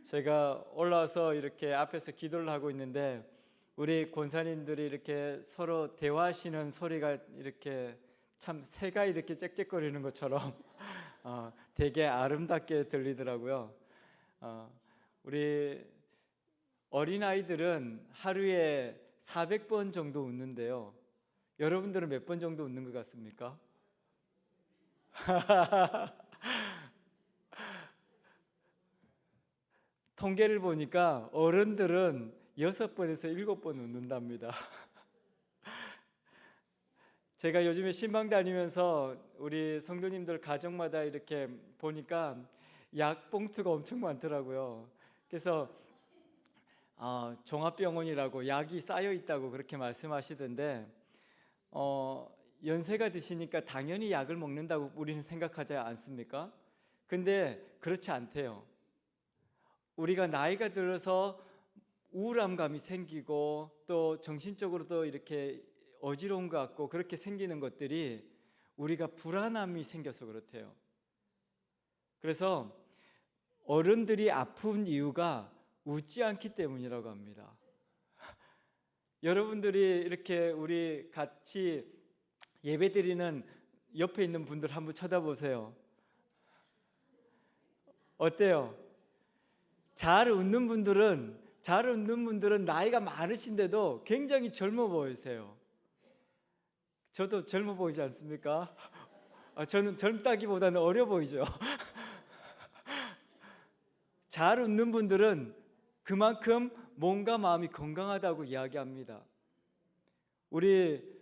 제가 올라와서 이렇게 앞에서 기도를 하고 있는데 우리 권사님들이 이렇게 서로 대화하시는 소리가 이렇게 참 새가 이렇게 짹짹거리는 것처럼 되게 아름답게 들리더라고요. 우리 어린아이들은 하루에 400번 정도 웃는데요. 여러분들은 몇 번 정도 웃는 것 같습니까? 통계를 보니까 어른들은 6번에서 7번 웃는답니다. 제가 요즘에 신방 다니면서 우리 성도님들 가정마다 이렇게 보니까 약 봉투가 엄청 많더라고요. 그래서 종합병원이라고 약이 쌓여 있다고 그렇게 말씀하시던데 연세가 드시니까 당연히 약을 먹는다고 우리는 생각하지 않습니까? 근데 그렇지 않대요. 우리가 나이가 들어서 우울감이 생기고 또 정신적으로도 이렇게 어지러운 것 같고 그렇게 생기는 것들이 우리가 불안함이 생겨서 그렇대요. 그래서 어른들이 아픈 이유가 웃지 않기 때문이라고 합니다. 여러분들이 이렇게 우리 같이 예배드리는 옆에 있는 분들 한번 쳐다보세요. 어때요? 잘 웃는 분들은 나이가 많으신데도 굉장히 젊어 보이세요. 저도 젊어 보이지 않습니까? 저는 젊다기보다는 어려 보이죠. 잘 웃는 분들은 그만큼 몸과 마음이 건강하다고 이야기합니다. 우리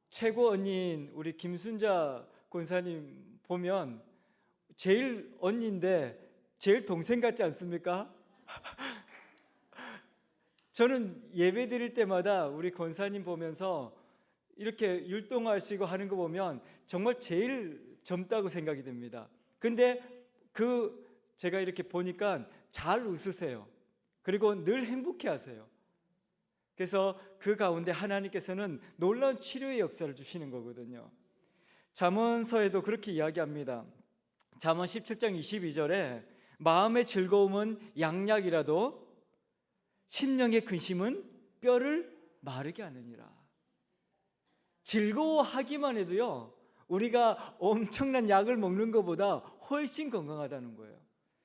최고 언니인 우리 김순자 권사님 보면 제일 언니인데 제일 동생 같지 않습니까? 저는 예배 드릴 때마다 우리 권사님 보면서 이렇게 율동하시고 하는 거 보면 정말 제일 젊다고 생각이 됩니다. 근데 제가 이렇게 보니까 잘 웃으세요. 그리고 늘 행복해 하세요. 그래서 그 가운데 하나님께서는 놀라운 치료의 역사를 주시는 거거든요. 잠언서에도 그렇게 이야기합니다. 잠언 17장 22절에 마음의 즐거움은 양약이라도 심령의 근심은 뼈를 마르게 하느니라. 즐거워하기만 해도요, 우리가 엄청난 약을 먹는 것보다 훨씬 건강하다는 거예요.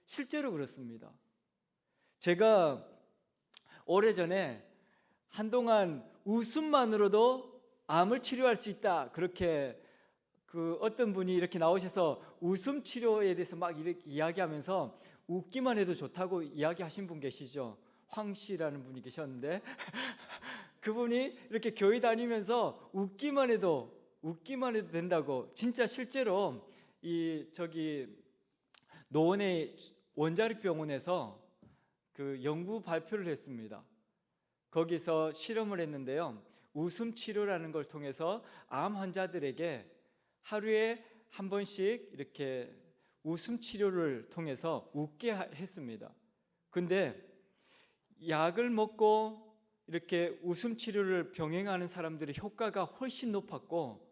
실제로 그렇습니다. 제가 오래전에 한동안 웃음만으로도 암을 치료할 수 있다, 그렇게 어떤 분이 이렇게 나오셔서 웃음 치료에 대해서 막 이렇게 이야기하면서 웃기만 해도 좋다고 이야기하신 분 계시죠? 황 씨라는 분이 계셨는데 그분이 이렇게 교회 다니면서 웃기만 해도 된다고, 진짜 실제로 노원의 원자력 병원에서 그 연구 발표를 했습니다. 거기서 실험을 했는데요. 웃음 치료라는 걸 통해서 암 환자들에게 하루에 한 번씩 이렇게 웃음 치료를 통해서 웃게 했습니다. 근데 약을 먹고 이렇게 웃음 치료를 병행하는 사람들의 효과가 훨씬 높았고,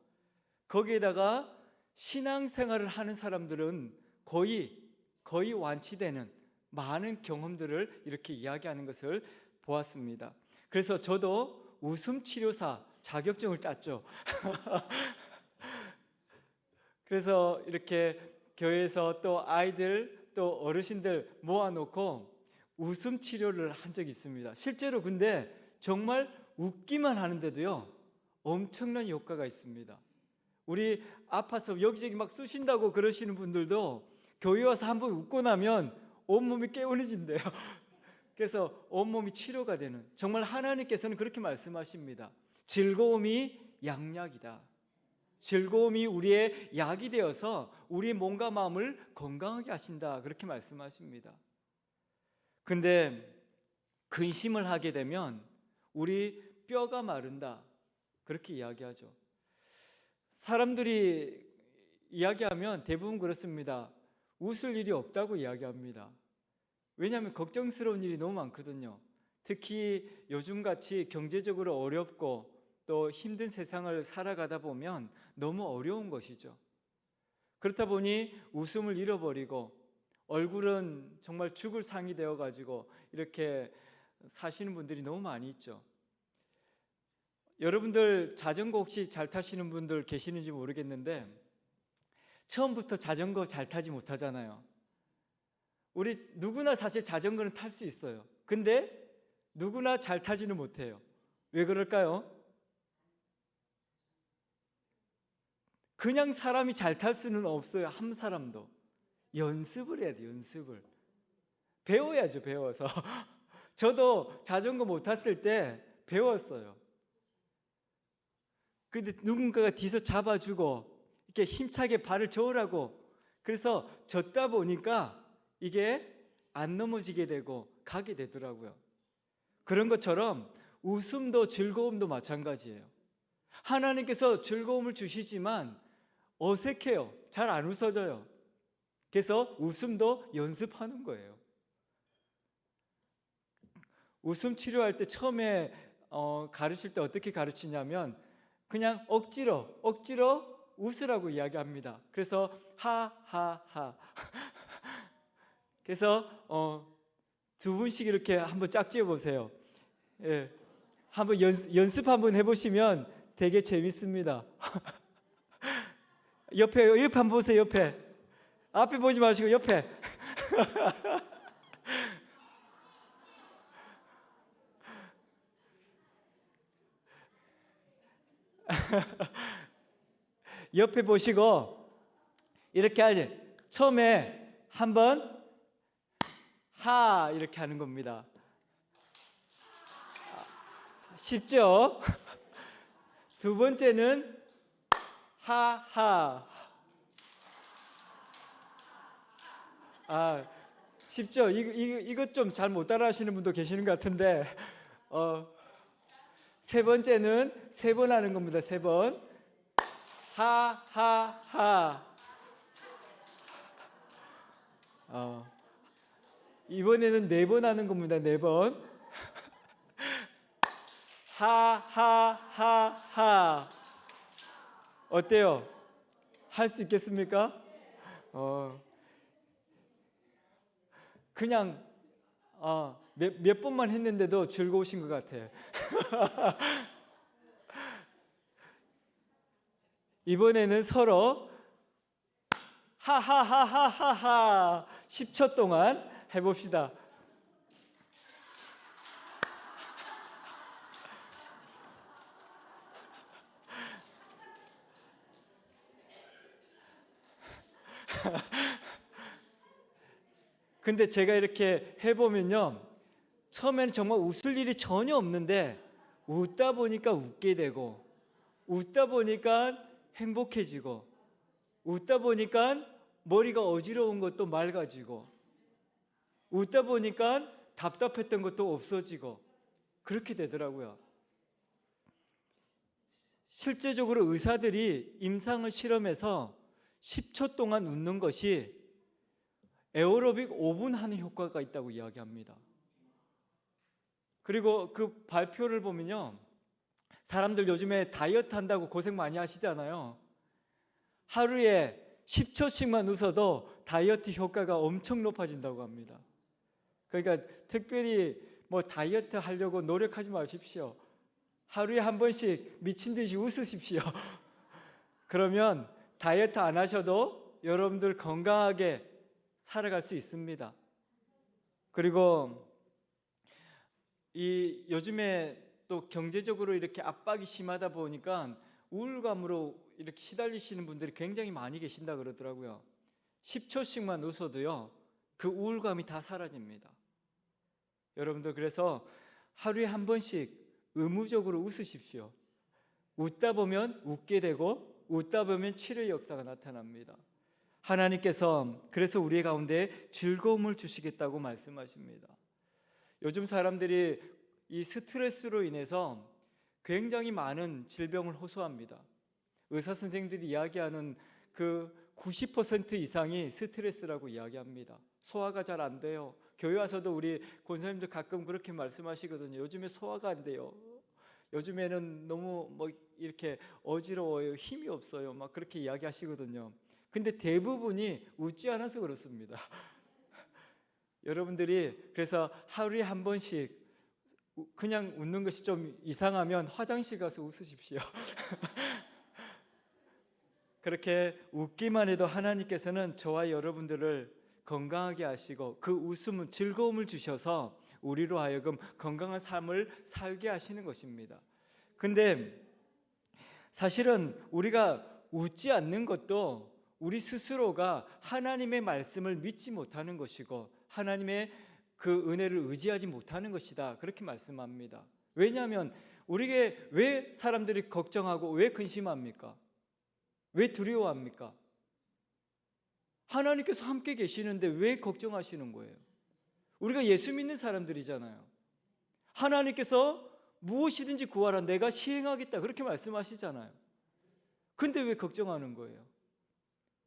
거기에다가 신앙생활을 하는 사람들은 거의 완치되는 많은 경험들을 이렇게 이야기하는 것을 보았습니다. 그래서 저도 웃음 치료사 자격증을 땄죠. 그래서 이렇게 교회에서 또 아이들 또 어르신들 모아놓고 웃음 치료를 한 적이 있습니다. 실제로 근데 정말 웃기만 하는데도요, 엄청난 효과가 있습니다. 우리 아파서 여기저기 막 쑤신다고 그러시는 분들도 교회 와서 한번 웃고 나면 온몸이 개운해진대요. 그래서 온몸이 치료가 되는, 정말 하나님께서는 그렇게 말씀하십니다. 즐거움이 양약이다. 즐거움이 우리의 약이 되어서 우리의 몸과 마음을 건강하게 하신다, 그렇게 말씀하십니다. 근데 근심을 하게 되면 우리 뼈가 마른다, 그렇게 이야기하죠. 사람들이 이야기하면 대부분 그렇습니다. 웃을 일이 없다고 이야기합니다. 왜냐하면 걱정스러운 일이 너무 많거든요. 특히 요즘같이 경제적으로 어렵고 또 힘든 세상을 살아가다 보면 너무 어려운 것이죠. 그렇다 보니 웃음을 잃어버리고 얼굴은 정말 죽을 상이 되어 가지고 이렇게 사시는 분들이 너무 많이 있죠. 여러분들 자전거 혹시 잘 타시는 분들 계시는지 모르겠는데 처음부터 자전거 잘 타지 못하잖아요. 우리 누구나 사실 자전거는 탈 수 있어요. 근데 누구나 잘 타지는 못해요. 왜 그럴까요? 그냥 사람이 잘 탈 수는 없어요. 한 사람도. 연습을 해야 돼요. 연습을. 배워야죠. 배워서. 저도 자전거 못 탔을 때 배웠어요. 근데 누군가가 뒤에서 잡아주고 이렇게 힘차게 발을 저으라고, 그래서 젓다 보니까 이게 안 넘어지게 되고 가게 되더라고요. 그런 것처럼 웃음도 즐거움도 마찬가지예요. 하나님께서 즐거움을 주시지만 어색해요. 잘 안 웃어져요. 그래서 웃음도 연습하는 거예요. 웃음 치료할 때 처음에 가르칠 때 어떻게 가르치냐면 그냥 억지로 웃으라고 이야기합니다. 그래서 하하하. 그래서 두 분씩 이렇게 한번 짝지어 보세요. 예, 한번 연습 한번 해보시면 되게 재밌습니다. 옆에 한번 보세요. 옆에. 앞에 보지 마시고 옆에. 옆에 보시고 이렇게 하지. 처음에 한번 하 이렇게 하는 겁니다. 쉽죠? 두 번째는 하하. 쉽죠? 이것 좀 잘 못 따라 하시는 분도 계시는 것 같은데 세 번째는 세 번 하는 겁니다. 세 번. 하하하. 이번에는 네 번 하는 겁니다. 네 번. 하하하하. 어때요? 할 수 있겠습니까? 그냥 몇 번만 했는데도 즐거우신 것 같아요. 이번에는 서로 하하하하하하 10초 동안 해봅시다. 근데 제가 이렇게 해보면요, 처음에는 정말 웃을 일이 전혀 없는데 웃다 보니까 웃게 되고, 웃다 보니까 행복해지고, 웃다 보니까 머리가 어지러운 것도 맑아지고, 웃다 보니까 답답했던 것도 없어지고, 그렇게 되더라고요. 실제적으로 의사들이 임상을 실험해서 10초 동안 웃는 것이 에어로빅 5분 하는 효과가 있다고 이야기합니다. 그리고 그 발표를 보면요, 사람들 요즘에 다이어트 한다고 고생 많이 하시잖아요. 하루에 10초씩만 웃어도 다이어트 효과가 엄청 높아진다고 합니다. 그러니까 특별히 뭐 다이어트 하려고 노력하지 마십시오. 하루에 한 번씩 미친 듯이 웃으십시오. 그러면 다이어트 안 하셔도 여러분들 건강하게 살아갈 수 있습니다. 그리고 이 요즘에 또 경제적으로 이렇게 압박이 심하다 보니까 우울감으로 이렇게 시달리시는 분들이 굉장히 많이 계신다 그러더라고요. 10초씩만 웃어도요, 그 우울감이 다 사라집니다. 여러분들 그래서 하루에 한 번씩 의무적으로 웃으십시오. 웃다 보면 웃게 되고 웃다 보면 치료의 역사가 나타납니다. 하나님께서 그래서 우리 가운데 즐거움을 주시겠다고 말씀하십니다. 요즘 사람들이 이 스트레스로 인해서 굉장히 많은 질병을 호소합니다. 의사 선생님들이 이야기하는 그 90% 이상이 스트레스라고 이야기합니다. 소화가 잘 안 돼요. 교회 와서도 우리 권사님들 가끔 그렇게 말씀하시거든요. 요즘에 소화가 안 돼요. 요즘에는 너무 뭐 이렇게 어지러워요. 힘이 없어요. 막 그렇게 이야기하시거든요. 근데 대부분이 웃지 않아서 그렇습니다. 여러분들이 그래서 하루에 한 번씩 그냥 웃는 것이 좀 이상하면 화장실 가서 웃으십시오. 그렇게 웃기만 해도 하나님께서는 저와 여러분들을 건강하게 하시고 그 웃음은 즐거움을 주셔서 우리로 하여금 건강한 삶을 살게 하시는 것입니다. 근데 사실은 우리가 웃지 않는 것도 우리 스스로가 하나님의 말씀을 믿지 못하는 것이고 하나님의 그 은혜를 의지하지 못하는 것이다, 그렇게 말씀합니다. 왜냐하면 우리에게 왜 사람들이 걱정하고 왜 근심합니까? 왜 두려워합니까? 하나님께서 함께 계시는데 왜 걱정하시는 거예요? 우리가 예수 믿는 사람들이잖아요. 하나님께서 무엇이든지 구하라, 내가 시행하겠다, 그렇게 말씀하시잖아요. 근데 왜 걱정하는 거예요?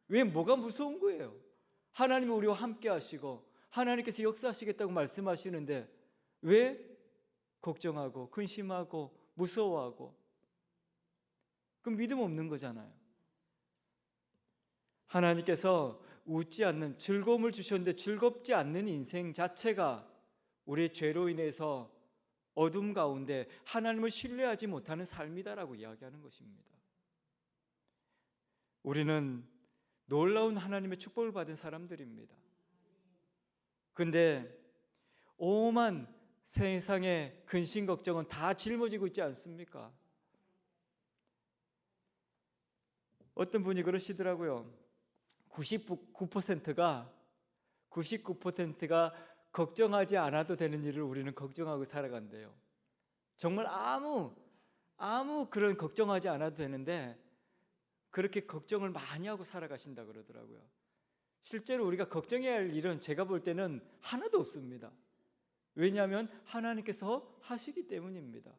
왜 뭐가 무서운 거예요? 하나님이 우리와 함께 하시고 하나님께서 역사하시겠다고 말씀하시는데 왜 걱정하고 근심하고 무서워하고? 그럼 믿음 없는 거잖아요. 하나님께서 웃지 않는, 즐거움을 주셨는데 즐겁지 않는 인생 자체가 우리의 죄로 인해서 어둠 가운데 하나님을 신뢰하지 못하는 삶이다라고 이야기하는 것입니다. 우리는 놀라운 하나님의 축복을 받은 사람들입니다. 근데 오만 세상의 근심 걱정은 다 짊어지고 있지 않습니까? 어떤 분이 그러시더라고요. 99%가 걱정하지 않아도 되는 일을 우리는 걱정하고 살아간대요. 정말 아무 그런 걱정하지 않아도 되는데 그렇게 걱정을 많이 하고 살아가신다 그러더라고요. 실제로 우리가 걱정해야 할 일은 제가 볼 때는 하나도 없습니다. 왜냐하면 하나님께서 하시기 때문입니다.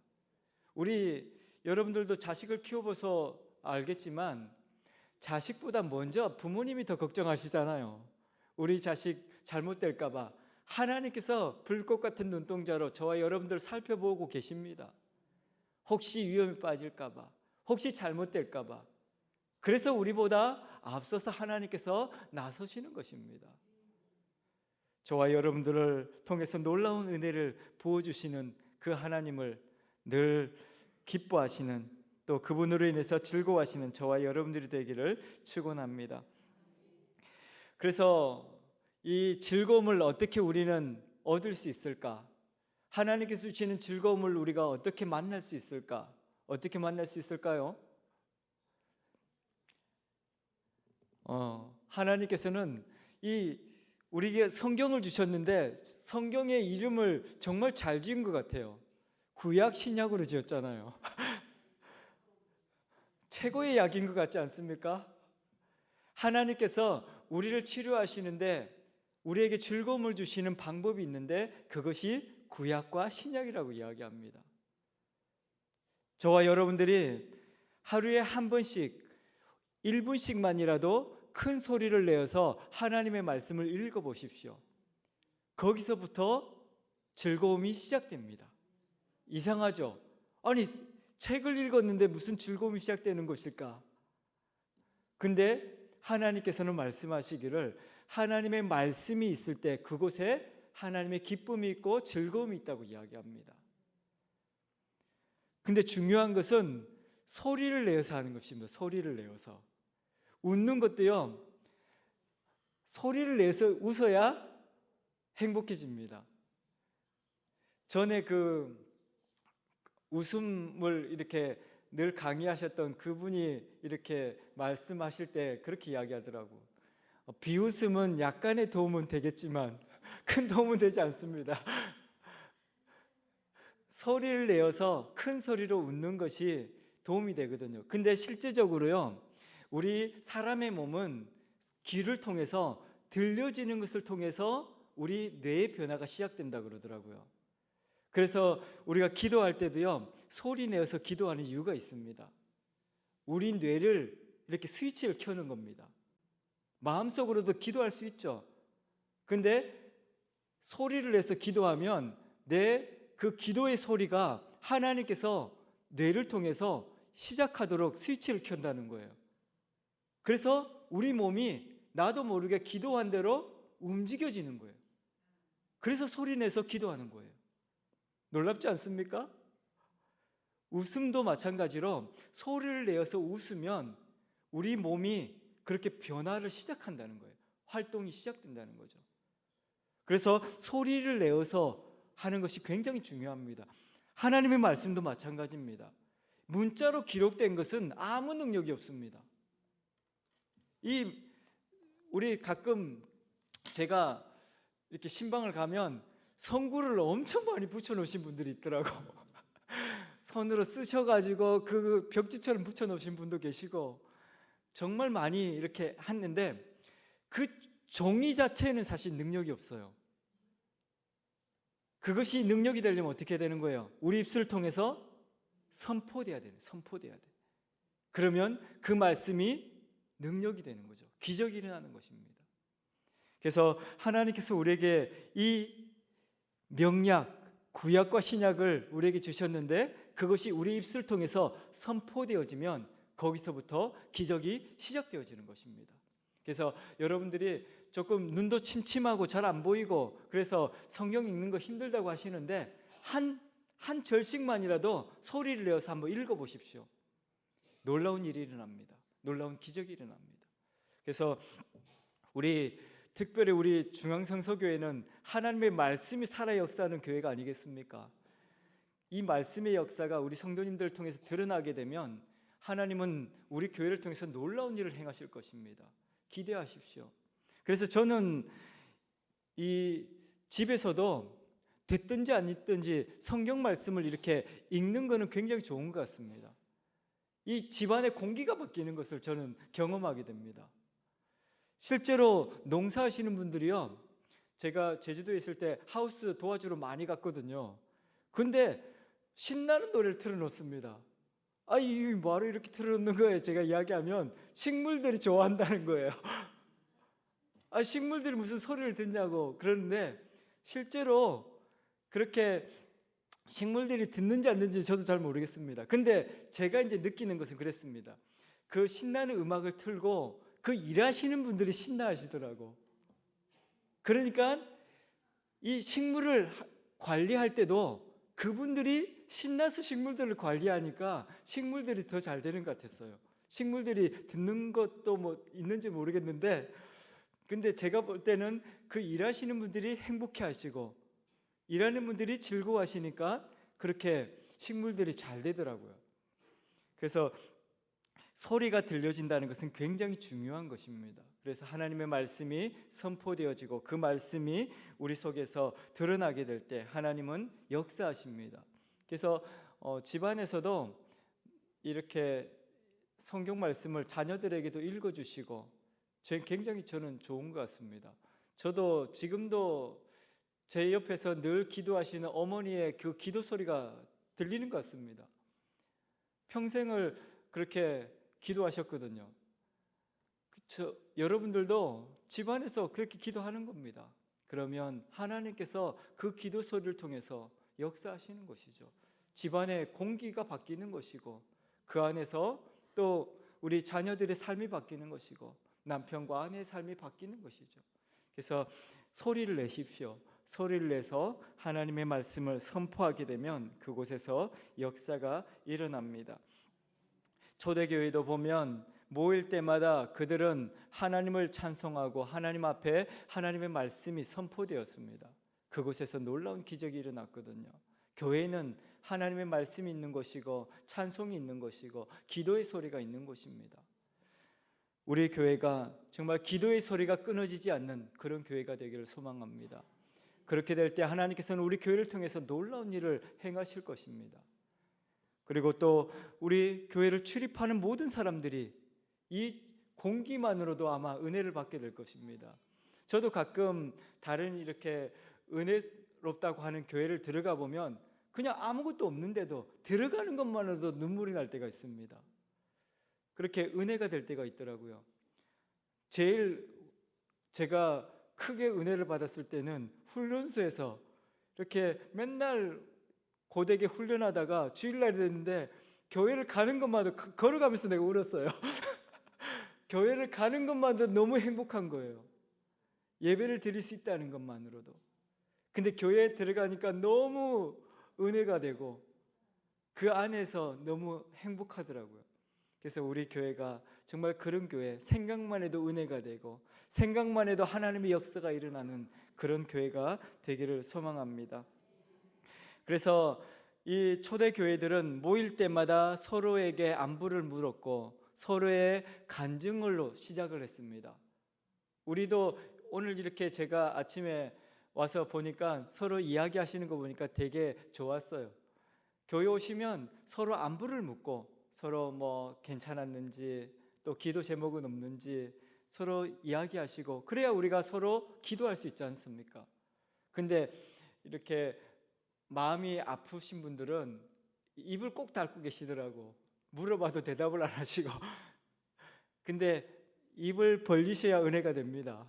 우리 여러분들도 자식을 키워봐서 알겠지만 자식보다 먼저 부모님이 더 걱정하시잖아요. 우리 자식 잘못될까 봐 하나님께서 불꽃 같은 눈동자로 저와 여러분들을 살펴보고 계십니다. 혹시 위험에 빠질까 봐, 혹시 잘못될까 봐. 그래서 우리보다 앞서서 하나님께서 나서시는 것입니다. 저와 여러분들을 통해서 놀라운 은혜를 부어주시는 그 하나님을 늘 기뻐하시는, 또 그분으로 인해서 즐거워하시는 저와 여러분들이 되기를 축원합니다. 그래서 이 즐거움을 어떻게 우리는 얻을 수 있을까? 하나님께서 주시는 즐거움을 우리가 어떻게 만날 수 있을까? 어떻게 만날 수 있을까요? 하나님께서는 우리에게 성경을 주셨는데 성경의 이름을 정말 잘 지은 것 같아요. 구약 신약으로 지었잖아요. 최고의 약인 것 같지 않습니까? 하나님께서 우리를 치료하시는데 우리에게 즐거움을 주시는 방법이 있는데 그것이 구약과 신약이라고 이야기합니다. 저와 여러분들이 하루에 한 번씩 1분씩만이라도 큰 소리를 내어서 하나님의 말씀을 읽어보십시오. 거기서부터 즐거움이 시작됩니다. 이상하죠? 아니, 책을 읽었는데 무슨 즐거움이 시작되는 것일까? 근데 하나님께서는 말씀하시기를 하나님의 말씀이 있을 때 그곳에 하나님의 기쁨이 있고 즐거움이 있다고 이야기합니다. 근데 중요한 것은 소리를 내어서 하는 것입니다. 소리를 내어서. 웃는 것도요, 소리를 내서 웃어야 행복해집니다. 전에 그 웃음을 이렇게 늘 강의하셨던 그분이 이렇게 말씀하실 때 그렇게 이야기하더라고. 비웃음은 약간의 도움은 되겠지만 큰 도움은 되지 않습니다. 소리를 내어서 큰 소리로 웃는 것이 도움이 되거든요. 근데 실제적으로요, 우리 사람의 몸은 귀를 통해서 들려지는 것을 통해서 우리 뇌의 변화가 시작된다 그러더라고요. 그래서 우리가 기도할 때도요, 소리 내어서 기도하는 이유가 있습니다. 우리 뇌를 이렇게 스위치를 켜는 겁니다. 마음속으로도 기도할 수 있죠. 근데 소리를 내서 기도하면 그 기도의 소리가 하나님께서 뇌를 통해서 시작하도록 스위치를 켠다는 거예요. 그래서 우리 몸이 나도 모르게 기도한 대로 움직여지는 거예요. 그래서 소리 내서 기도하는 거예요. 놀랍지 않습니까? 웃음도 마찬가지로 소리를 내어서 웃으면 우리 몸이 그렇게 변화를 시작한다는 거예요. 활동이 시작된다는 거죠. 그래서 소리를 내어서 하는 것이 굉장히 중요합니다. 하나님의 말씀도 마찬가지입니다. 문자로 기록된 것은 아무 능력이 없습니다. 우리 가끔 제가 이렇게 신방을 가면 성구를 엄청 많이 붙여놓으신 분들이 있더라고. 손으로 쓰셔가지고 그 벽지처럼 붙여놓으신 분도 계시고 정말 많이 이렇게 했는데 그 종이 자체는 사실 능력이 없어요. 그것이 능력이 되려면 어떻게 되는 거예요? 우리 입술을 통해서 선포돼야 돼요. 선포돼야 돼. 그러면 그 말씀이 능력이 되는 거죠. 기적이 일어나는 것입니다. 그래서 하나님께서 우리에게 이 명약, 구약과 신약을 우리에게 주셨는데 그것이 우리 입술을 통해서 선포되어지면 거기서부터 기적이 시작되어지는 것입니다. 그래서 여러분들이 조금 눈도 침침하고 잘 안 보이고 그래서 성경 읽는 거 힘들다고 하시는데 한 절씩만이라도 소리를 내어서 한번 읽어보십시오. 놀라운 일이 일어납니다. 놀라운 기적이 일어납니다. 그래서 특별히 우리 중앙성서교회는 하나님의 말씀이 살아 역사하는 교회가 아니겠습니까? 이 말씀의 역사가 우리 성도님들을 통해서 드러나게 되면 하나님은 우리 교회를 통해서 놀라운 일을 행하실 것입니다. 기대하십시오. 그래서 저는 이 집에서도 듣든지 안 듣든지 성경 말씀을 이렇게 읽는 것은 굉장히 좋은 것 같습니다. 이 집안의 공기가 바뀌는 것을 저는 경험하게 됩니다. 실제로 농사하시는 분들이요, 제가 제주도에 있을 때 하우스 도와주러 많이 갔거든요. 근데 신나는 노래를 틀어놓습니다. 이 뭐하러 이렇게 틀어놓는 거예요? 제가 이야기하면 식물들이 좋아한다는 거예요. 식물들이 무슨 소리를 듣냐고 그러는데 실제로 그렇게 식물들이 듣는지 안 듣는지 저도 잘 모르겠습니다. 근데 제가 이제 느끼는 것은 그랬습니다. 그 신나는 음악을 틀고 그 일하시는 분들이 신나하시더라고. 그러니까 이 식물을 관리할 때도 그분들이 신나서 식물들을 관리하니까 식물들이 더 잘 되는 것 같았어요. 식물들이 듣는 것도 뭐 있는지 모르겠는데 근데 제가 볼 때는 그 일하시는 분들이 행복해 하시고 일하는 분들이 즐거워하시니까 그렇게 식물들이 잘 되더라고요. 그래서 소리가 들려진다는 것은 굉장히 중요한 것입니다. 그래서 하나님의 말씀이 선포되어지고 그 말씀이 우리 속에서 드러나게 될 때 하나님은 역사하십니다. 그래서 집안에서도 이렇게 성경 말씀을 자녀들에게도 읽어주시고 굉장히 저는 좋은 것 같습니다. 저도 지금도 제 옆에서 늘 기도하시는 어머니의 그 기도 소리가 들리는 것 같습니다. 평생을 그렇게 기도하셨거든요. 여러분들도 집안에서 그렇게 기도하는 겁니다. 그러면 하나님께서 그 기도 소리를 통해서 역사하시는 것이죠. 집안의 공기가 바뀌는 것이고 그 안에서 또 우리 자녀들의 삶이 바뀌는 것이고 남편과 아내의 삶이 바뀌는 것이죠. 그래서 소리를 내십시오. 소리를 내서 하나님의 말씀을 선포하게 되면 그곳에서 역사가 일어납니다. 초대교회도 보면 모일 때마다 그들은 하나님을 찬송하고 하나님 앞에 하나님의 말씀이 선포되었습니다. 그곳에서 놀라운 기적이 일어났거든요. 교회는 하나님의 말씀이 있는 것이고 찬송이 있는 것이고 기도의 소리가 있는 곳입니다. 우리 교회가 정말 기도의 소리가 끊어지지 않는 그런 교회가 되기를 소망합니다. 그렇게 될 때 하나님께서는 우리 교회를 통해서 놀라운 일을 행하실 것입니다. 그리고 또 우리 교회를 출입하는 모든 사람들이 이 공기만으로도 아마 은혜를 받게 될 것입니다. 저도 가끔 다른 이렇게 은혜롭다고 하는 교회를 들어가 보면 그냥 아무것도 없는데도 들어가는 것만으로도 눈물이 날 때가 있습니다. 그렇게 은혜가 될 때가 있더라고요. 제일 제가 크게 은혜를 받았을 때는 훈련소에서 이렇게 맨날 고되게 훈련하다가 주일날이 됐는데 교회를 가는 것마다 걸어가면서 내가 울었어요. 교회를 가는 것마다 너무 행복한 거예요. 예배를 드릴 수 있다는 것만으로도. 근데 교회에 들어가니까 너무 은혜가 되고 그 안에서 너무 행복하더라고요. 그래서 우리 교회가 정말 그런 교회, 생각만 해도 은혜가 되고 생각만 해도 하나님의 역사가 일어나는 그런 교회가 되기를 소망합니다. 그래서 이 초대 교회들은 모일 때마다 서로에게 안부를 물었고 서로의 간증으로 시작을 했습니다. 우리도 오늘 이렇게 제가 아침에 와서 보니까 서로 이야기하시는 거 보니까 되게 좋았어요. 교회 오시면 서로 안부를 묻고 서로 뭐 괜찮았는지 또 기도 제목은 없는지 서로 이야기하시고 그래야 우리가 서로 기도할 수 있지 않습니까? 근데 이렇게 마음이 아프신 분들은 입을 꼭 닫고 계시더라고. 물어봐도 대답을 안 하시고. 근데 입을 벌리셔야 은혜가 됩니다.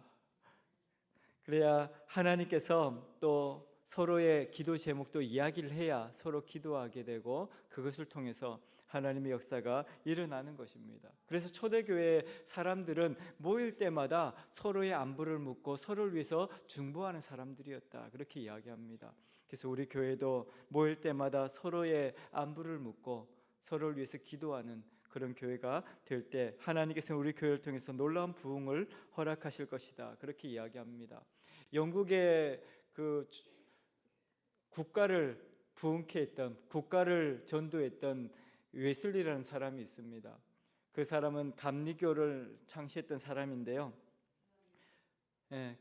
그래야 하나님께서 또 서로의 기도 제목도 이야기를 해야 서로 기도하게 되고 그것을 통해서 하나님의 역사가 일어나는 것입니다. 그래서 초대교회 사람들은 모일 때마다 서로의 안부를 묻고 서로를 위해서 중보하는 사람들이었다. 그렇게 이야기합니다. 그래서 우리 교회도 모일 때마다 서로의 안부를 묻고 서로를 위해서 기도하는 그런 교회가 될 때 하나님께서 우리 교회를 통해서 놀라운 부흥을 허락하실 것이다. 그렇게 이야기합니다. 영국의 그 국가를 부흥케 했던, 국가를 전도했던 웨슬리라는 사람이 있습니다. 그 사람은 감리교를 창시했던 사람인데요.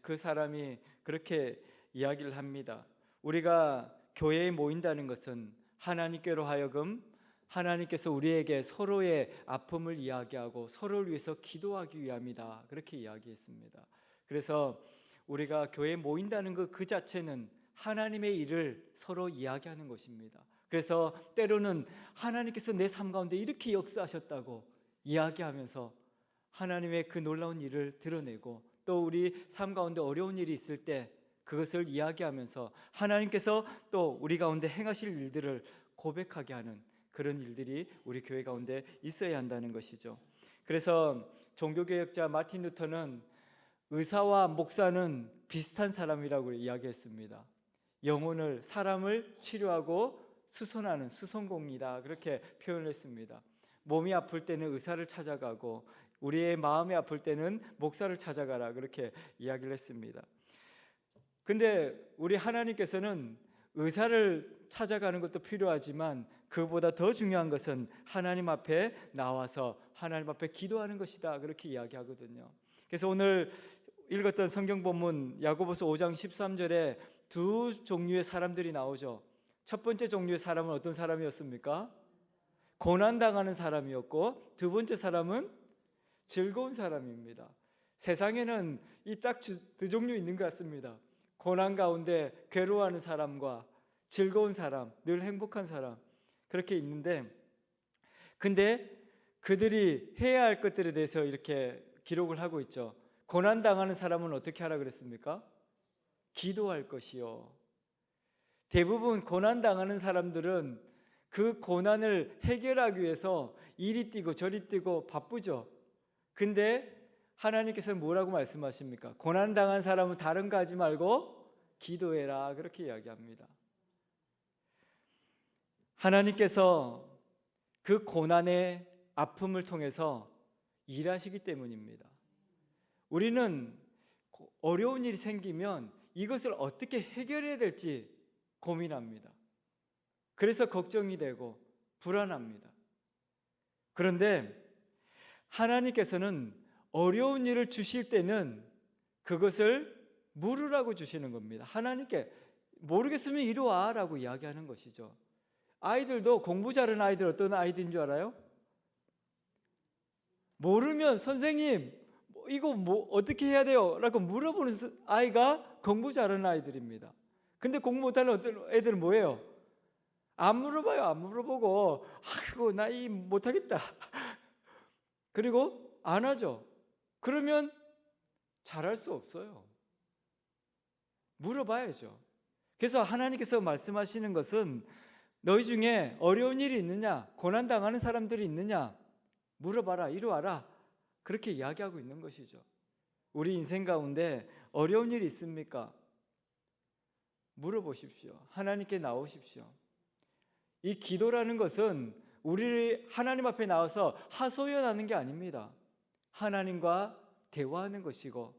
그 사람이 그렇게 이야기를 합니다. 우리가 교회에 모인다는 것은 하나님께로 하여금 하나님께서 우리에게 서로의 아픔을 이야기하고 서로를 위해서 기도하기 위함이다. 그렇게 이야기했습니다. 그래서 우리가 교회에 모인다는 그 자체는 하나님의 일을 서로 이야기하는 것입니다. 그래서 때로는 하나님께서 내 삶 가운데 이렇게 역사하셨다고 이야기하면서 하나님의 그 놀라운 일을 드러내고 또 우리 삶 가운데 어려운 일이 있을 때 그것을 이야기하면서 하나님께서 또 우리 가운데 행하실 일들을 고백하게 하는 그런 일들이 우리 교회 가운데 있어야 한다는 것이죠. 그래서 종교개혁자 마틴 루터는 의사와 목사는 비슷한 사람이라고 이야기했습니다. 영혼을, 사람을 치료하고 수선하는 수선공이다 그렇게 표현을 했습니다. 몸이 아플 때는 의사를 찾아가고 우리의 마음이 아플 때는 목사를 찾아가라 그렇게 이야기를 했습니다. 근데 우리 하나님께서는 의사를 찾아가는 것도 필요하지만 그보다 더 중요한 것은 하나님 앞에 나와서 하나님 앞에 기도하는 것이다 그렇게 이야기하거든요. 그래서 오늘 읽었던 성경 본문 야고보서 5장 13절에 두 종류의 사람들이 나오죠. 첫 번째 종류의 사람은 어떤 사람이었습니까? 고난당하는 사람이었고 두 번째 사람은 즐거운 사람입니다. 세상에는 이 딱 두 종류 있는 것 같습니다. 고난 가운데 괴로워하는 사람과 즐거운 사람, 늘 행복한 사람 그렇게 있는데 근데 그들이 해야 할 것들에 대해서 이렇게 기록을 하고 있죠. 고난당하는 사람은 어떻게 하라 그랬습니까? 기도할 것이요. 대부분 고난당하는 사람들은 그 고난을 해결하기 위해서 이리 뛰고 저리 뛰고 바쁘죠. 근데 하나님께서는 뭐라고 말씀하십니까? 고난당한 사람은 다른 거 하지 말고 기도해라 그렇게 이야기합니다. 하나님께서 그 고난의 아픔을 통해서 일하시기 때문입니다. 우리는 어려운 일이 생기면 이것을 어떻게 해결해야 될지 고민합니다. 그래서 걱정이 되고 불안합니다. 그런데 하나님께서는 어려운 일을 주실 때는 그것을 물으라고 주시는 겁니다. 하나님께 모르겠으면 이리 와라고 이야기하는 것이죠. 아이들도 공부 잘하는 아이들 어떤 아이들인 줄 알아요? 모르면 선생님 이거 뭐 어떻게 해야 돼요? 라고 물어보는 아이가 공부 잘하는 아이들입니다. 근데 공부 못하는 어떤 애들은 뭐예요? 안 물어봐요. 안 물어보고 아이고 나 이 못하겠다. 그리고 안 하죠. 그러면 잘할 수 없어요. 물어봐야죠. 그래서 하나님께서 말씀하시는 것은 너희 중에 어려운 일이 있느냐? 고난당하는 사람들이 있느냐? 물어봐라. 이리 와라. 그렇게 이야기하고 있는 것이죠. 우리 인생 가운데 어려운 일이 있습니까? 물어보십시오. 하나님께 나오십시오. 이 기도라는 것은 우리 하나님 앞에 나와서 하소연하는 게 아닙니다. 하나님과 대화하는 것이고,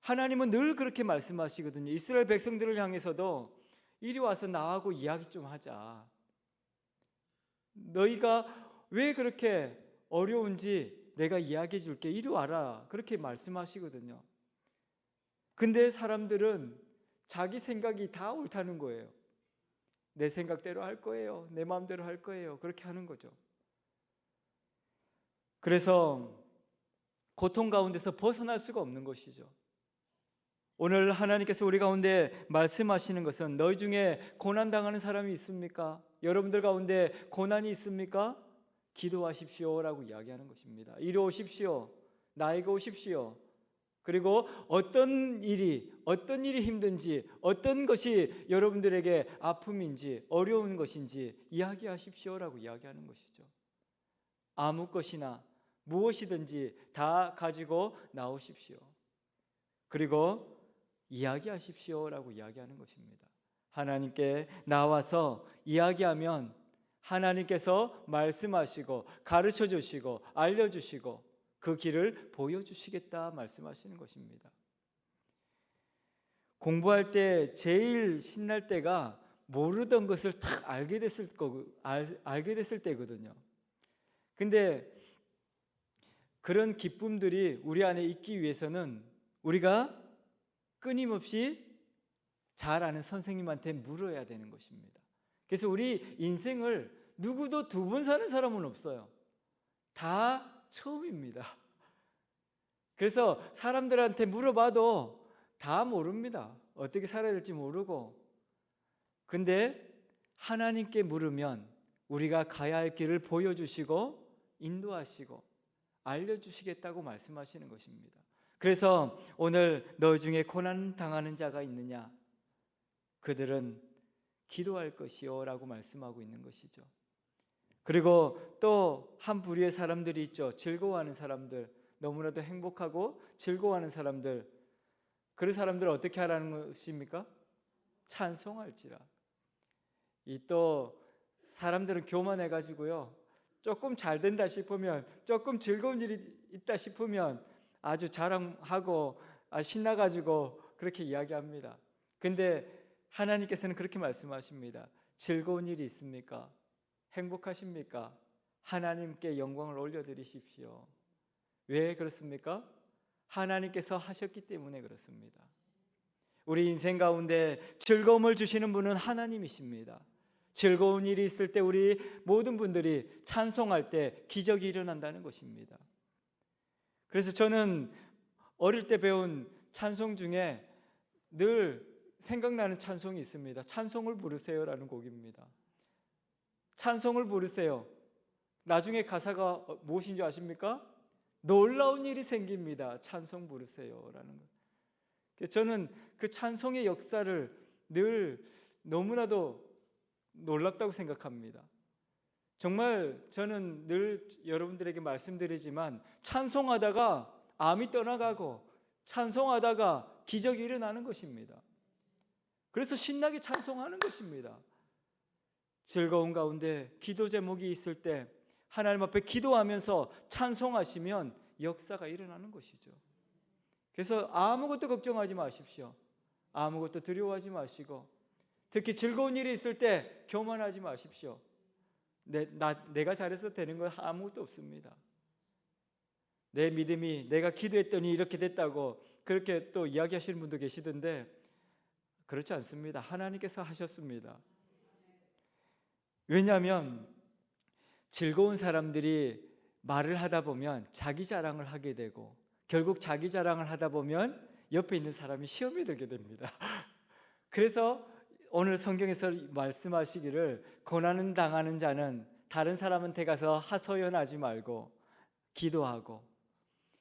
하나님은 늘 그렇게 말씀하시거든요. 이스라엘 백성들을 향해서도 이리 와서 나하고 이야기 좀 하자. 너희가 왜 그렇게 어려운지 내가 이야기해 줄게. 이리 와라. 그렇게 말씀하시거든요. 근데 사람들은 자기 생각이 다 옳다는 거예요. 내 생각대로 할 거예요. 내 마음대로 할 거예요. 그렇게 하는 거죠. 그래서 고통 가운데서 벗어날 수가 없는 것이죠. 오늘 하나님께서 우리 가운데 말씀하시는 것은 너희 중에 고난당하는 사람이 있습니까? 여러분들 가운데 고난이 있습니까? 기도하십시오라고 이야기하는 것입니다. 이리 오십시오. 나에게 오십시오. 그리고 어떤 일이 힘든지, 어떤 것이 여러분들에게 아픔인지 어려운 것인지 이야기하십시오라고 이야기하는 것이죠. 아무 것이나 무엇이든지 다 가지고 나오십시오. 그리고 이야기하십시오라고 이야기하는 것입니다. 하나님께 나와서 이야기하면 하나님께서 말씀하시고 가르쳐 주시고 알려주시고 그 길을 보여주시겠다 말씀하시는 것입니다. 공부할 때 제일 신날 때가 모르던 것을 탁 알게 됐을 때거든요. 근데 그런 기쁨들이 우리 안에 있기 위해서는 우리가 끊임없이 잘 아는 선생님한테 물어야 되는 것입니다. 그래서 우리 인생을 누구도 두 번 사는 사람은 없어요. 다 처음입니다. 그래서 사람들한테 물어봐도 다 모릅니다. 어떻게 살아야 될지 모르고. 근데 하나님께 물으면 우리가 가야 할 길을 보여주시고 인도하시고 알려주시겠다고 말씀하시는 것입니다. 그래서 오늘 너희 중에 고난 당하는 자가 있느냐? 그들은 기도할 것이요 라고 말씀하고 있는 것이죠. 그리고 또 한 부류의 사람들이 있죠. 즐거워하는 사람들, 너무나도 행복하고 즐거워하는 사람들. 그 사람들을 어떻게 하라는 것입니까? 찬송할지라. 이 또 사람들은 교만해가지고요, 조금 잘 된다 싶으면, 조금 즐거운 일이 있다 싶으면 아주 자랑하고 신나가지고 그렇게 이야기합니다. 근데 하나님께서는 그렇게 말씀하십니다. 즐거운 일이 있습니까? 행복하십니까? 하나님께 영광을 올려드리십시오. 왜 그렇습니까? 하나님께서 하셨기 때문에 그렇습니다. 우리 인생 가운데 즐거움을 주시는 분은 하나님이십니다. 즐거운 일이 있을 때 우리 모든 분들이 찬송할 때 기적이 일어난다는 것입니다. 그래서 저는 어릴 때 배운 찬송 중에 늘 생각나는 찬송이 있습니다. 찬송을 부르세요라는 곡입니다. 찬송을 부르세요. 나중에 가사가 무엇인 줄 아십니까? 놀라운 일이 생깁니다. 찬송 부르세요라는 것. 저는 그 찬송의 역사를 늘 너무나도 놀랍다고 생각합니다. 정말 저는 늘 여러분들에게 말씀드리지만 찬송하다가 암이 떠나가고 찬송하다가 기적이 일어나는 것입니다. 그래서 신나게 찬송하는 것입니다. 즐거운 가운데 기도 제목이 있을 때 하나님 앞에 기도하면서 찬송하시면 역사가 일어나는 것이죠. 그래서 아무것도 걱정하지 마십시오. 아무것도 두려워하지 마시고, 특히 즐거운 일이 있을 때 교만하지 마십시오. 내가 잘해서 되는 건 아무것도 없습니다. 내 믿음이 내가 기도했더니 이렇게 됐다고 그렇게 또 이야기하시는 분도 계시던데 그렇지 않습니다. 하나님께서 하셨습니다. 왜냐하면 즐거운 사람들이 말을 하다 보면 자기 자랑을 하게 되고, 결국 자기 자랑을 하다 보면 옆에 있는 사람이 시험에 들게 됩니다. 그래서 오늘 성경에서 말씀하시기를 고난을 당하는 자는 다른 사람한테 가서 하소연하지 말고 기도하고,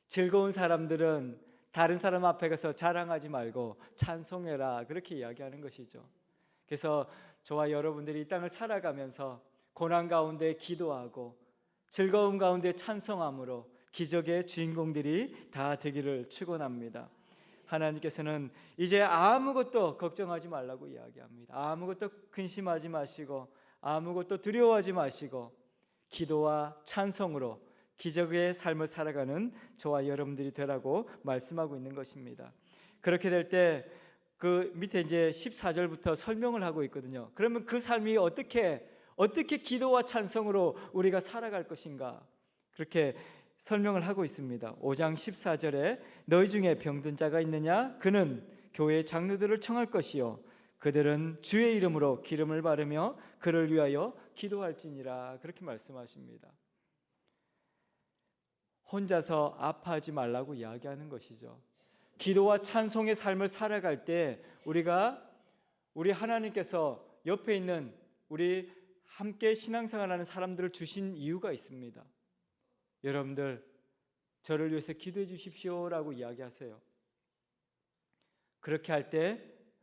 즐거운 사람들은 다른 사람 앞에 가서 자랑하지 말고 찬송해라, 그렇게 이야기하는 것이죠. 그래서 저와 여러분들이 이 땅을 살아가면서 고난 가운데 기도하고 즐거움 가운데 찬송함으로 기적의 주인공들이 다 되기를 축원합니다. 하나님께서는 이제 아무것도 걱정하지 말라고 이야기합니다. 아무것도 근심하지 마시고 아무것도 두려워하지 마시고 기도와 찬송으로 기적의 삶을 살아가는 저와 여러분들이 되라고 말씀하고 있는 것입니다. 그렇게 될 때 그 밑에 이제 14절부터 설명을 하고 있거든요. 그러면 그 삶이 어떻게 기도와 찬송으로 우리가 살아갈 것인가? 그렇게 설명을 하고 있습니다. 5장 14절에 너희 중에 병든 자가 있느냐? 그는 교회 장로들을 청할 것이요 그들은 주의 이름으로 기름을 바르며 그를 위하여 기도할지니라. 그렇게 말씀하십니다. 혼자서 아파하지 말라고 이야기하는 것이죠. 기도와 찬송의 삶을 살아갈 때 우리 하나님께서 옆에 있는 우리 함께 신앙생활하는 사람들을 주신 이유가 있습니다. 여러분들 저를 위해서 기도해 주십시오라고 이야기하세요. 그렇게 할 때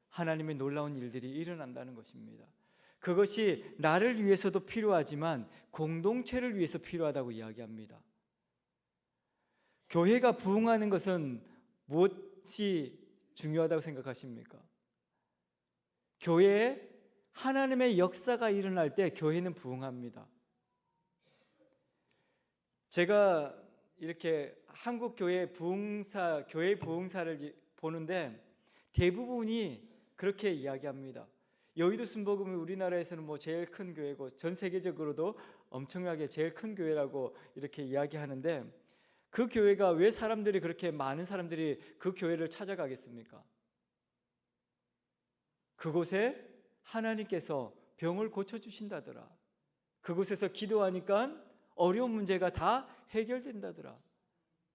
하나님의 놀라운 일들이 일어난다는 것입니다. 그것이 나를 위해서도 필요하지만 공동체를 위해서 필요하다고 이야기합니다. 교회가 부흥하는 것은 무엇이 중요하다고 생각하십니까? 교회에 하나님의 역사가 일어날 때 교회는 부흥합니다. 제가 이렇게 한국 교회 부흥사를 보는데 대부분이 그렇게 이야기합니다. 여의도 순복음이 우리나라에서는 제일 큰 교회고 전 세계적으로도 엄청나게 제일 큰 교회라고 이렇게 이야기하는데 그 교회가 왜 그렇게 많은 사람들이 그 교회를 찾아가겠습니까? 그곳에 하나님께서 병을 고쳐주신다더라. 그곳에서 기도하니까 어려운 문제가 다 해결된다더라.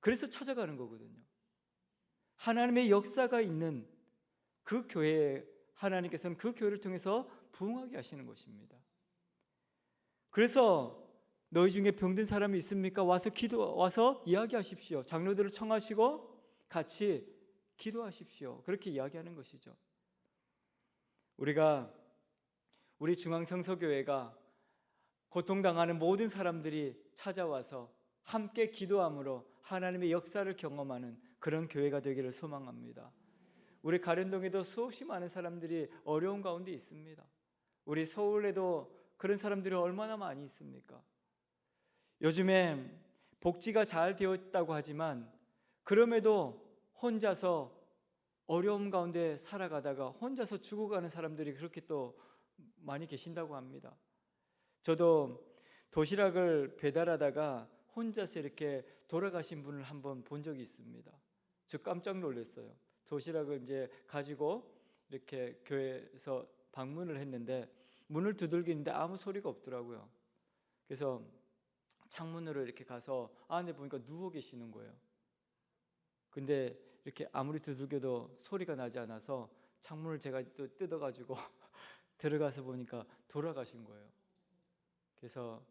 그래서 찾아가는 거거든요. 하나님의 역사가 있는 그 교회에 하나님께서는 그 교회를 통해서 부흥하게 하시는 것입니다. 그래서 너희 중에 병든 사람이 있습니까? 와서 이야기하십시오. 장로들을 청하시고 같이 기도하십시오. 그렇게 이야기하는 것이죠. 우리 중앙성서교회가 고통당하는 모든 사람들이 찾아와서 함께 기도함으로 하나님의 역사를 경험하는 그런 교회가 되기를 소망합니다. 우리 가련동에도 수없이 많은 사람들이 어려운 가운데 있습니다. 우리 서울에도 그런 사람들이 얼마나 많이 있습니까? 요즘에 복지가 잘 되었다고 하지만 그럼에도 혼자서 어려움 가운데 살아가다가 혼자서 죽어가는 사람들이 그렇게 또 많이 계신다고 합니다. 저도 도시락을 배달하다가 혼자서 이렇게 돌아가신 분을 한번 본 적이 있습니다. 저 깜짝 놀랐어요. 도시락을 이제 가지고 이렇게 교회에서 방문을 했는데 문을 두들기는데 아무 소리가 없더라고요. 그래서 창문으로 이렇게 가서 안에 보니까 누워 계시는 거예요. 근데 이렇게 아무리 두들겨도 소리가 나지 않아서 창문을 제가 또 뜯어가지고 들어가서 보니까 돌아가신 거예요. 그래서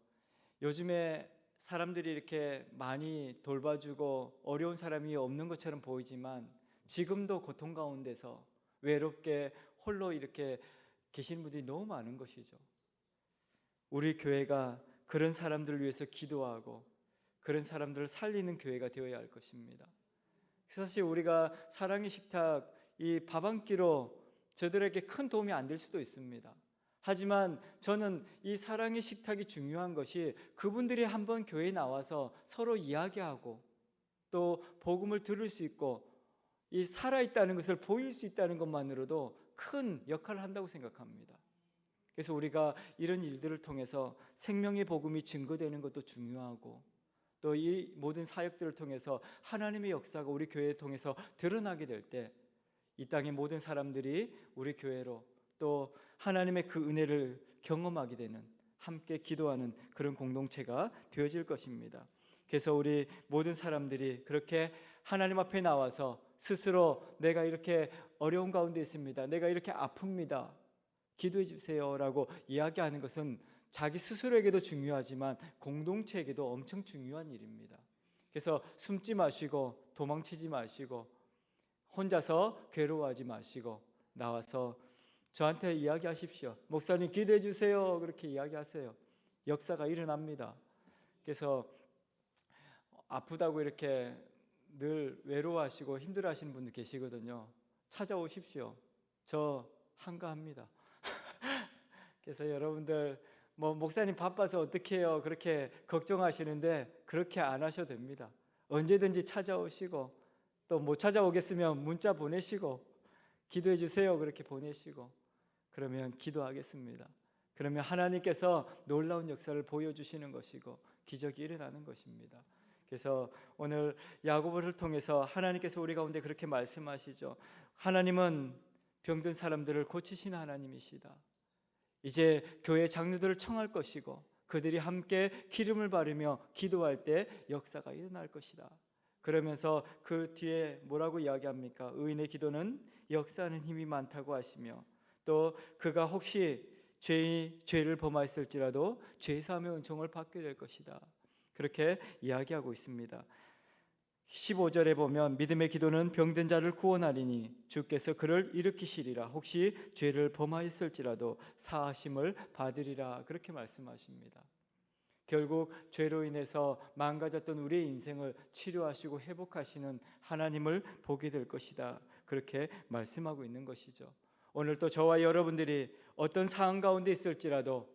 요즘에 사람들이 이렇게 많이 돌봐주고 어려운 사람이 없는 것처럼 보이지만 지금도 고통 가운데서 외롭게 홀로 이렇게 계신 분들이 너무 많은 것이죠. 우리 교회가 그런 사람들을 위해서 기도하고 그런 사람들을 살리는 교회가 되어야 할 것입니다. 사실 우리가 사랑의 식탁 이 밥 한 끼로 저들에게 큰 도움이 안 될 수도 있습니다. 하지만 저는 이 사랑의 식탁이 중요한 것이 그분들이 한번 교회에 나와서 서로 이야기하고 또 복음을 들을 수 있고 이 살아있다는 것을 보일 수 있다는 것만으로도 큰 역할을 한다고 생각합니다. 그래서 우리가 이런 일들을 통해서 생명의 복음이 증거되는 것도 중요하고 또 이 모든 사역들을 통해서 하나님의 역사가 우리 교회를 통해서 드러나게 될 때 이 땅의 모든 사람들이 우리 교회로 또 하나님의 그 은혜를 경험하게 되는 함께 기도하는 그런 공동체가 되어질 것입니다. 그래서 우리 모든 사람들이 그렇게 하나님 앞에 나와서 스스로 내가 이렇게 어려운 가운데 있습니다. 내가 이렇게 아픕니다. 기도해 주세요라고 이야기하는 것은 자기 스스로에게도 중요하지만 공동체에게도 엄청 중요한 일입니다. 그래서 숨지 마시고 도망치지 마시고 혼자서 괴로워하지 마시고 나와서 저한테 이야기하십시오. 목사님 기도해 주세요. 그렇게 이야기하세요. 역사가 일어납니다. 그래서 아프다고 이렇게 늘 외로워하시고 힘들어하시는 분들 계시거든요. 찾아오십시오. 저 한가합니다. 그래서 여러분들 목사님 바빠서 어떻게 해요? 그렇게 걱정하시는데 그렇게 안 하셔도 됩니다. 언제든지 찾아오시고 또 못 찾아오겠으면 문자 보내시고 기도해 주세요. 그렇게 보내시고 그러면 기도하겠습니다. 그러면 하나님께서 놀라운 역사를 보여주시는 것이고 기적이 일어나는 것입니다. 그래서 오늘 야고보를 통해서 하나님께서 우리 가운데 그렇게 말씀하시죠. 하나님은 병든 사람들을 고치시는 하나님이시다. 이제 교회 장로들을 청할 것이고 그들이 함께 기름을 바르며 기도할 때 역사가 일어날 것이다. 그러면서 그 뒤에 뭐라고 이야기합니까? 의인의 기도는 역사하는 힘이 많다고 하시며 또 그가 혹시 죄를 범하였을지라도 죄사함의 은총을 받게 될 것이다. 그렇게 이야기하고 있습니다. 15절에 보면 믿음의 기도는 병든 자를 구원하리니 주께서 그를 일으키시리라. 혹시 죄를 범하였을지라도 사하심을 받으리라. 그렇게 말씀하십니다. 결국 죄로 인해서 망가졌던 우리의 인생을 치료하시고 회복하시는 하나님을 보게 될 것이다. 그렇게 말씀하고 있는 것이죠. 오늘 또 저와 여러분들이 어떤 상황 가운데 있을지라도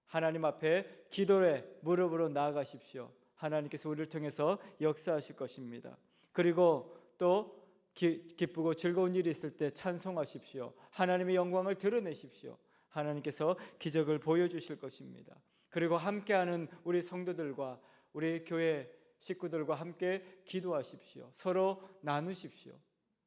하나님 앞에 기도의 무릎으로 나아가십시오. 하나님께서 우리를 통해서 역사하실 것입니다. 그리고 또 기쁘고 즐거운 일이 있을 때 찬송하십시오. 하나님의 영광을 드러내십시오. 하나님께서 기적을 보여주실 것입니다. 그리고 함께하는 우리 성도들과 우리 교회 식구들과 함께 기도하십시오. 서로 나누십시오.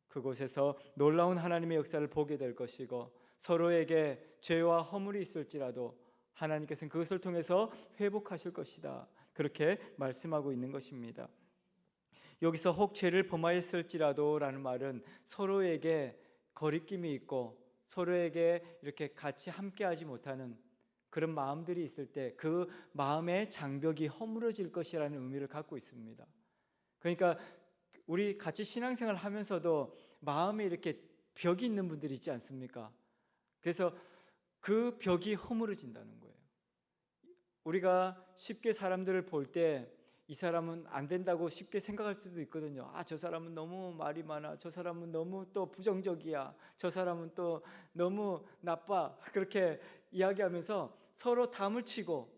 그곳에서 놀라운 하나님의 역사를 보게 될 것이고 서로에게 죄와 허물이 있을지라도 하나님께서는 그것을 통해서 회복하실 것이다. 그렇게 말씀하고 있는 것입니다. 여기서 혹 죄를 범하였을지라도 라는 말은 서로에게 거리낌이 있고 서로에게 이렇게 같이 함께하지 못하는 그런 마음들이 있을 때 그 마음의 장벽이 허물어질 것이라는 의미를 갖고 있습니다. 그러니까 우리 같이 신앙생활 하면서도 마음에 이렇게 벽이 있는 분들이 있지 않습니까? 그래서 그 벽이 허물어진다는 거예요. 우리가 쉽게 사람들을 볼 때 이 사람은 안 된다고 쉽게 생각할 수도 있거든요. 저 사람은 너무 말이 많아. 저 사람은 너무 또 부정적이야. 저 사람은 또 너무 나빠. 그렇게 이야기하면서 서로 담을 치고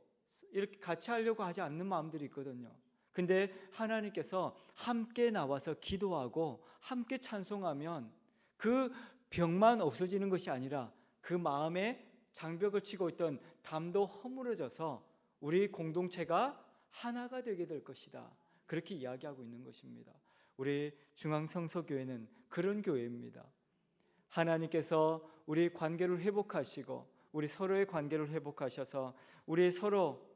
이렇게 같이 하려고 하지 않는 마음들이 있거든요. 근데 하나님께서 함께 나와서 기도하고 함께 찬송하면 그 벽만 없어지는 것이 아니라 그 마음에 장벽을 치고 있던 담도 허물어져서 우리 공동체가 하나가 되게 될 것이다. 그렇게 이야기하고 있는 것입니다. 우리 중앙성서교회는 그런 교회입니다. 하나님께서 우리 관계를 회복하시고 우리 서로의 관계를 회복하셔서 우리 서로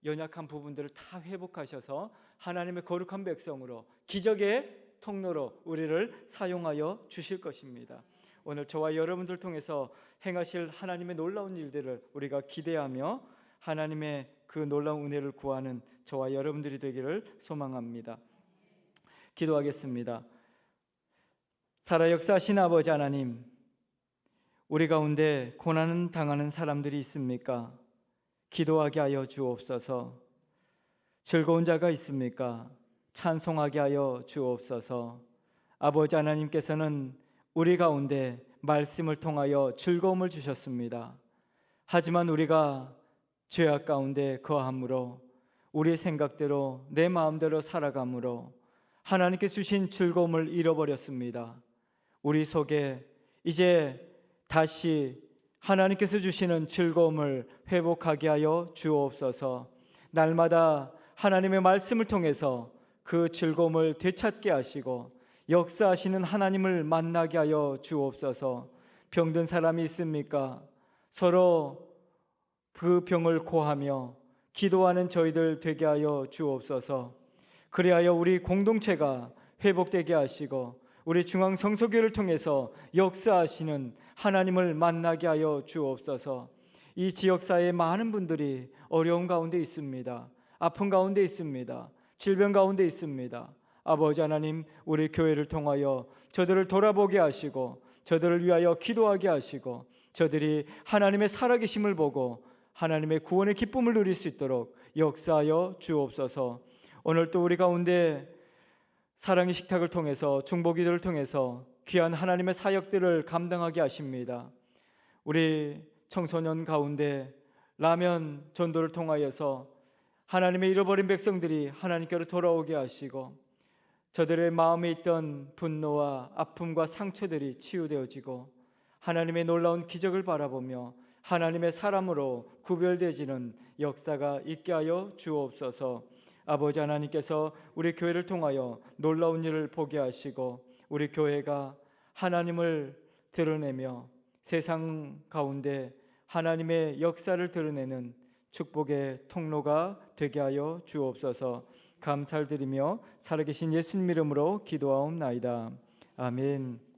연약한 부분들을 다 회복하셔서 하나님의 거룩한 백성으로 기적의 통로로 우리를 사용하여 주실 것입니다. 오늘 저와 여러분들 통해서 행하실 하나님의 놀라운 일들을 우리가 기대하며 하나님의 그 놀라운 은혜를 구하는 저와 여러분들이 되기를 소망합니다. 기도하겠습니다. 살아 역사하신 아버지 하나님, 우리 가운데 고난을 당하는 사람들이 있습니까? 기도하게 하여 주옵소서. 즐거운 자가 있습니까? 찬송하게 하여 주옵소서. 아버지 하나님께서는 우리 가운데 말씀을 통하여 즐거움을 주셨습니다. 하지만 우리가 죄악 가운데 거함으로 우리 생각대로 내 마음대로 살아감으로 하나님께 주신 즐거움을 잃어버렸습니다. 우리 속에 이제 다시 하나님께서 주시는 즐거움을 회복하게 하여 주옵소서. 날마다 하나님의 말씀을 통해서 그 즐거움을 되찾게 하시고 역사하시는 하나님을 만나게 하여 주옵소서. 병든 사람이 있습니까? 서로 그 병을 고하며 기도하는 저희들 되게 하여 주옵소서. 그리하여 우리 공동체가 회복되게 하시고 우리 중앙성서교회를 통해서 역사하시는 하나님을 만나게 하여 주옵소서. 이 지역사회에 많은 분들이 어려운 가운데 있습니다. 아픈 가운데 있습니다. 질병 가운데 있습니다. 아버지 하나님, 우리 교회를 통하여 저들을 돌아보게 하시고 저들을 위하여 기도하게 하시고 저들이 하나님의 살아계심을 보고 하나님의 구원의 기쁨을 누릴 수 있도록 역사하여 주옵소서. 오늘 또 우리 가운데 사랑의 식탁을 통해서 중보기도를 통해서 귀한 하나님의 사역들을 감당하게 하십니다. 우리 청소년 가운데 라면 전도를 통하여서 하나님의 잃어버린 백성들이 하나님께로 돌아오게 하시고 저들의 마음에 있던 분노와 아픔과 상처들이 치유되어지고 하나님의 놀라운 기적을 바라보며 하나님의 사람으로 구별되지는 역사가 있게 하여 주옵소서. 아버지 하나님께서 우리 교회를 통하여 놀라운 일을 보게 하시고 우리 교회가 하나님을 드러내며 세상 가운데 하나님의 역사를 드러내는 축복의 통로가 되게 하여 주옵소서. 감사를 드리며 살아계신 예수님 이름으로 기도하옵나이다. 아멘.